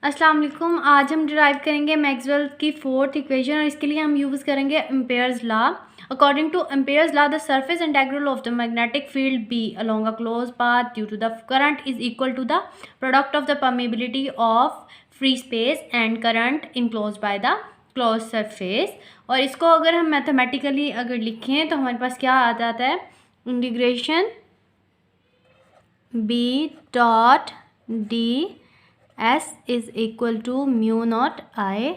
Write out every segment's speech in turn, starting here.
अस्सलाम वालेकुम। आज हम डिराइव करेंगे मैक्सवेल की फोर्थ इक्वेशन और इसके लिए हम यूज़ करेंगे Ampere's law. According to Ampere's law the surface integral of the magnetic field B along a close path due to the current is equal to the product of the permeability of free space and current enclose by the close surface. और इसको अगर हम mathematically अगर लिखें तो हमारे पास क्या आ जाता है, integration B dot D S is equal to mu naught I.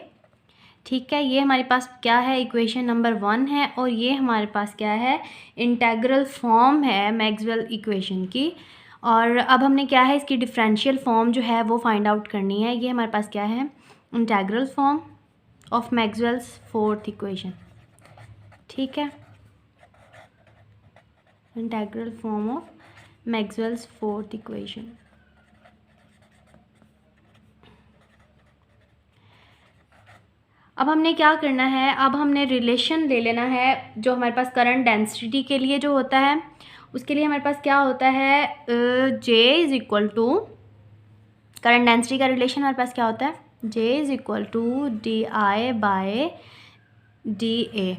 ठीक है, ये हमारे पास क्या है, इक्वेशन नंबर 1 है। और ये हमारे पास क्या है, इंटेग्रल फॉर्म है मैक्सवेल इक्वेशन की। और अब हमने क्या है, इसकी डिफरेंशियल फॉर्म जो है वो फाइंड आउट करनी है। ये हमारे पास क्या है, integral form of Maxwell's fourth equation. ठीक है, integral form of Maxwell's fourth equation. अब हमने क्या करना है, अब हमने रिलेशन ले लेना है जो हमारे पास करंट डेंसिटी के लिए जो होता है। उसके लिए हमारे पास क्या होता है, J is equal to, current density का रिलेशन हमारे पास क्या होता है, J is equal to D I by D A,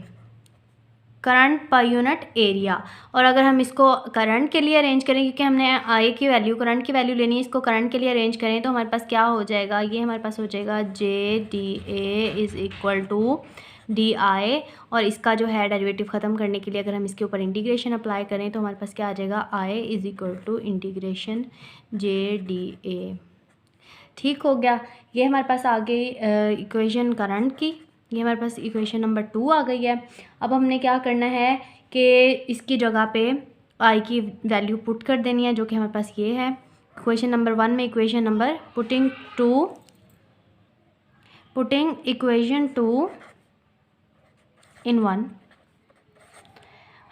current per unit area. और अगर हम इसको करंट के लिए अरेंज करें, क्योंकि हमने आई की वैल्यू, करंट की वैल्यू लेनी है, इसको करंट के लिए अरेंज करें तो हमारे पास क्या हो जाएगा, ये हमारे पास हो जाएगा J D A is equal to D I. और इसका जो है डेरिवेटिव ख़त्म करने के लिए अगर हम इसके ऊपर इंटीग्रेशन अप्लाई करें तो हमारे पास क्या आ जाएगा, I is equal to integration J D A. ठीक हो गया, ये हमारे पास आ गई इक्वेशन करंट की। ये हमारे पास इक्वेशन नंबर 2 आ गई है। अब हमने क्या करना है कि इसकी जगह पे आई की वैल्यू पुट कर देनी है, जो कि हमारे पास ये है इक्वेशन नंबर 1 में। Equation number putting equation 2 in 1,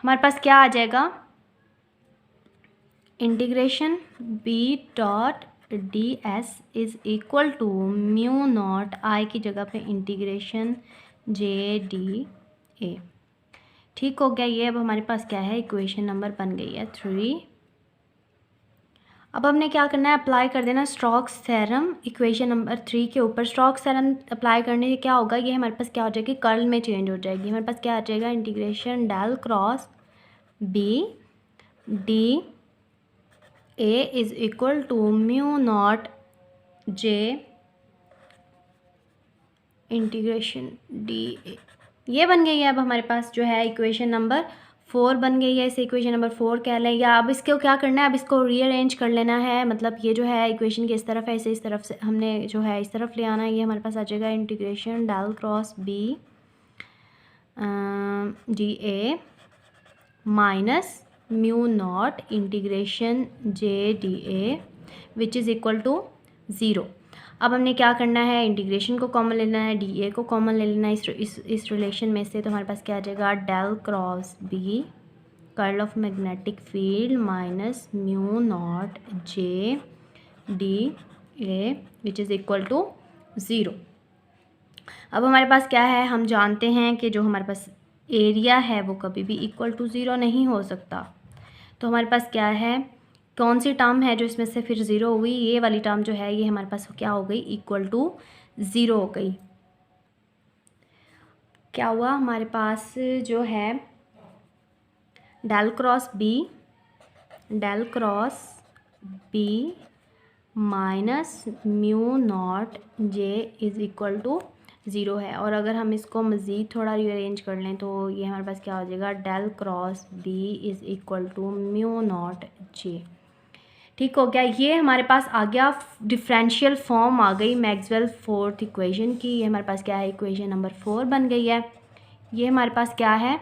हमारे पास क्या आ जाएगा, integration B dot D S is equal to mu naught I की जगह पे इंटीग्रेशन जे डी ए। ठीक हो गया, ये अब हमारे पास क्या है, इक्वेशन नंबर बन गई है 3। अब हमने क्या करना है, अप्लाई कर देना स्टोक्स थ्योरम इक्वेशन नंबर 3 के ऊपर। स्टोक्स थ्योरम अप्लाई करने से क्या होगा, ये हमारे पास क्या हो जाएगी, कर्ल में चेंज हो जाएगी। हमारे पास क्या आ जाएगा, integration del cross B D A is equal to mu naught J integration D A. ये बन गई है अब हमारे पास जो है इक्वेशन नंबर 4 बन गई है। इसे इक्वेशन नंबर 4 कह लें, या अब इसको क्या करना है, अब इसको रीअरेंज कर लेना है। मतलब ये जो है इक्वेशन की इस तरफ है, इसे इस तरफ से हमने जो है इस तरफ ले आना है। ये हमारे पास आ जाएगा integration del cross B D A minus mu naught integration J D A which is equal to 0। अब हमने क्या करना है, इंटीग्रेशन को कॉमन लेना है, डी ए को कॉमन ले लेना है इस रिलेशन में से। तो हमारे पास क्या आ जाएगा, del cross B curl of magnetic field minus mu naught J D A which is equal to 0। अब हमारे पास क्या है, हम जानते हैं कि जो हमारे पास एरिया है वो कभी भी इक्वल टू 0 नहीं हो सकता। तो हमारे पास क्या है, कौन सी टर्म है जो इसमें से फिर 0 हुई, ये वाली टर्म जो है ये हमारे पास क्या हो गई, इक्वल टू 0 हो गई। क्या हुआ हमारे पास जो है del cross B minus mu naught J is equal to 0 है। और अगर हम इसको मज़ीद थोड़ा रीअरेंज कर लें तो ये हमारे पास क्या हो जाएगा, del cross B is equal to mu naught J. ठीक हो गया, ये हमारे पास आ गया, डिफरेंशियल फॉर्म आ गई मैक्सवेल फोर्थ इक्वेशन की। ये हमारे पास क्या है, इक्वेशन नंबर 4 बन गई है। ये हमारे पास क्या है,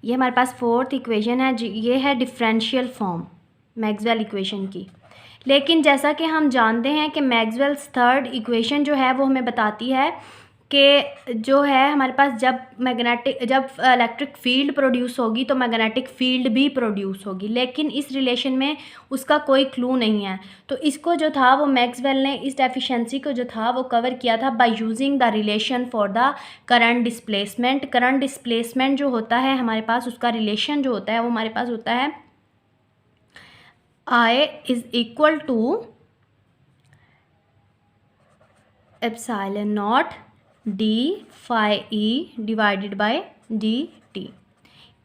ये हमारे पास फोर्थ इक्वेशन है। ये है डिफरेंशियल फॉर्म मैक्सवेल इक्वेशन की। लेकिन जैसा कि हम जानते हैं कि मैक्सवेल्स थर्ड इक्वेशन जो है वो हमें बताती है कि जो है हमारे पास जब इलेक्ट्रिक फील्ड प्रोड्यूस होगी तो मैग्नेटिक फील्ड भी प्रोड्यूस होगी। लेकिन इस रिलेशन में उसका कोई क्लू नहीं है। तो इसको जो था वो मैक्सवेल ने इस डेफिशिएंसी को जो था वो कवर किया था by using the relation for the current displacement. Current displacement जो होता है हमारे पास, उसका रिलेशन जो होता है वो हमारे पास होता है I is equal to epsilon naught D phi E divided by D T.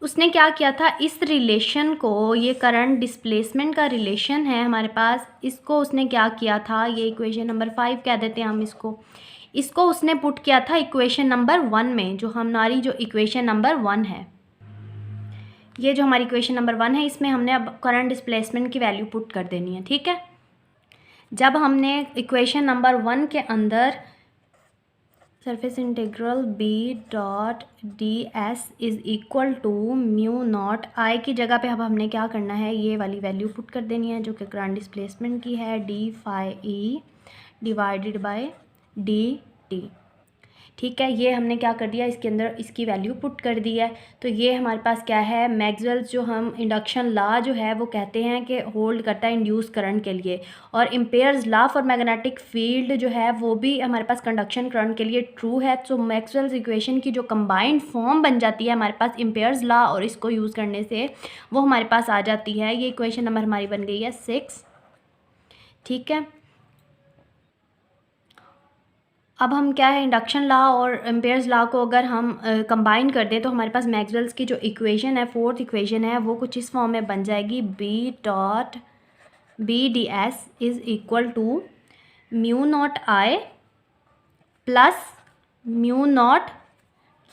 उसने क्या किया था, इस रिलेशन को, ये करंट डिस्प्लेसमेंट का रिलेशन है हमारे पास, इसको उसने क्या किया था, ये इक्वेशन नंबर 5 कह देते हैं हम इसको उसने पुट किया था इक्वेशन नंबर 1 में, जो हमारी जो इक्वेशन नंबर 1 है, ये जो हमारी इक्वेशन नंबर 1 है, इसमें हमने अब करंट डिस्प्लेसमेंट की वैल्यू पुट कर देनी है। ठीक है, जब हमने इक्वेशन नंबर 1 के अंदर surface integral b dot D S is equal to mu naught I की जगह पे अब हमने क्या करना है, ये वाली वैल्यू पुट कर देनी है जो कि करंट डिस्प्लेसमेंट की है, D phi E divided by D T. ठीक है, ये हमने क्या कर दिया, इसके अंदर इसकी वैल्यू पुट कर दी है। तो ये हमारे पास क्या है, मैक्सवेल्स जो हम इंडक्शन लॉ जो है वो कहते हैं कि होल्ड करता है इंड्यूस करंट के लिए, और Ampere's law for magnetic field जो है वो भी हमारे पास कंडक्शन करंट के लिए ट्रू है। तो मैक्सवेल्स इक्वेशन की जो कंबाइंड फॉर्म बन जाती है हमारे पास एम्पेयर्स लॉ, और इसको यूज़ करने से वो हमारे पास आ जाती है। ये इक्वेशन नंबर हमारी बन गई है 6। ठीक है, अब हम क्या है, इंडक्शन लॉ और एम्पेयर्स लॉ को अगर हम कंबाइन कर दें तो हमारे पास मैक्सवेल्स की जो इक्वेशन है, 4th इक्वेशन है, वो कुछ इस फॉर्म में बन जाएगी, B dot B D S is equal to mu naught I plus mu naught,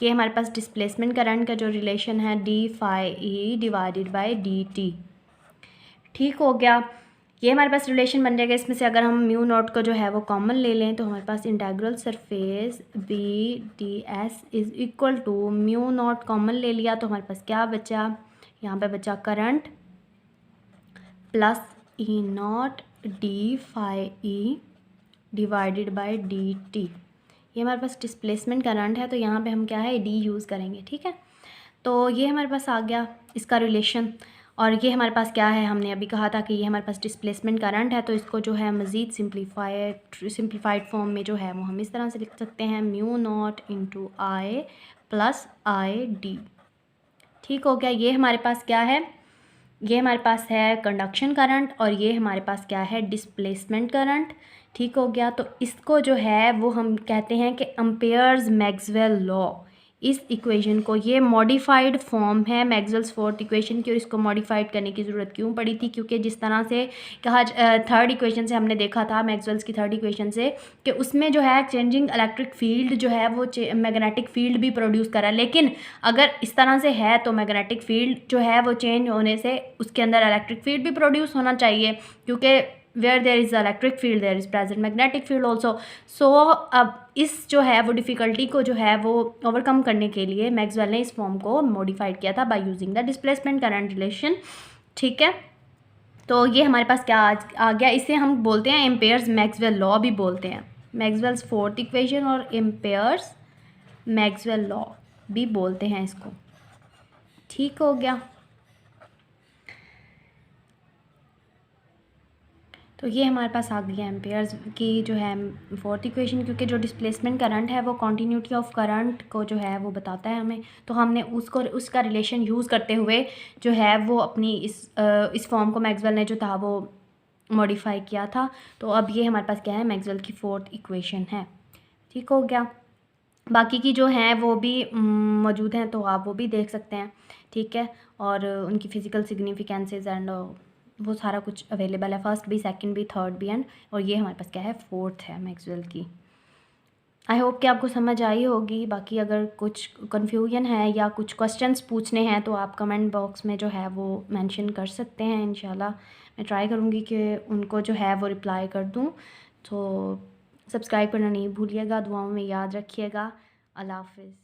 ये हमारे पास डिस्प्लेसमेंट करंट का जो रिलेशन है, D phi E divided by D T. ठीक हो गया, ये हमारे पास रिलेशन बन जाएगा। इसमें से अगर हम म्यू नॉट को जो है वो कॉमन ले लें तो हमारे पास integral surface B D S is equal to mu naught common ले लिया तो हमारे पास क्या बचा, यहाँ पे बचा current plus E naught D phi E divided by D T. ये हमारे पास डिस्प्लेसमेंट करंट है तो यहाँ पे हम क्या है, डी यूज़ करेंगे। ठीक है, तो ये हमारे पास आ गया इसका रिलेशन। और ये हमारे पास क्या है, हमने अभी कहा था कि ये हमारे पास डिस्प्लेसमेंट करंट है, तो इसको जो है मज़ीद सिंप्लीफाइड फॉर्म में जो है वो हम इस तरह से लिख सकते हैं, mu naught into I plus I D. ठीक हो गया, ये हमारे पास क्या है, ये हमारे पास है कंडक्शन करंट और ये हमारे पास क्या है, डिस्प्लेसमेंट करंट। ठीक हो गया, तो इसको जो है वो हम कहते हैं कि एम्पेयर्स मैक्सवेल लॉ। इस इक्वेशन को, ये मॉडिफाइड फॉर्म है मैक्सवेल्स 4th इक्वेशन की, और इसको मॉडिफाइड करने की ज़रूरत क्यों पड़ी थी, क्योंकि जिस तरह से कहा 3rd इक्वेशन से हमने देखा था, मैक्सवेल्स की 3rd इक्वेशन से, कि उसमें जो है चेंजिंग इलेक्ट्रिक फील्ड जो है वो मैग्नेटिक फील्ड भी प्रोड्यूस करा, लेकिन अगर इस तरह से है तो मैग्नेटिक फील्ड जो है वो चेंज होने से उसके अंदर इलेक्ट्रिक फील्ड भी प्रोड्यूस होना चाहिए, क्योंकि where there is electric field there is present magnetic field also. So अब इस जो है वो डिफ़िकल्टी को जो है वो ओवरकम करने के लिए मैक्सवेल ने इस फॉर्म को मॉडिफाइड किया था by using the displacement current relation. ठीक है, तो ये हमारे पास क्या आ गया, इसे हम बोलते हैं एम्पेयर्स मैक्सवेल लॉ भी बोलते हैं, मैक्सवेल्स 4th इक्वेशन और एम्पेयर्स मैक्सवेल लॉ भी बोलते हैं इसको। ठीक हो गया, तो ये हमारे पास आ गई है एम्पेयर्स की जो है 4th इक्वेशन, क्योंकि जो डिस्प्लेसमेंट करंट है वो कॉन्टीन्यूटी ऑफ करंट को जो है वो बताता है हमें, तो हमने उसका रिलेशन यूज़ करते हुए जो है वो अपनी इस फॉर्म को मैक्सवेल ने जो था वो मॉडिफाई किया था। तो अब ये हमारे पास क्या है, मैक्सवेल की 4th इक्वेशन है। ठीक हो गया, बाकी की जो हैं वो भी मौजूद हैं, तो आप वो भी देख सकते हैं। ठीक है, और उनकी फ़िज़िकल सिग्निफिकेंसेस एंड वो सारा कुछ अवेलेबल है, 1st भी, 2nd भी, 3rd भी एंड, और ये हमारे पास क्या है, 4th है मैक्सवेल की। आई होप कि आपको समझ आई होगी। बाकी अगर कुछ कन्फ्यूजन है या कुछ क्वेश्चंस पूछने हैं तो आप कमेंट बॉक्स में जो है वो मेंशन कर सकते हैं। इंशाल्लाह मैं ट्राई करूँगी कि उनको जो है वो रिप्लाई कर दूँ। तो सब्सक्राइब करना नहीं भूलिएगा, दुआओं में याद रखिएगा। अल्लाह हाफ़िज़।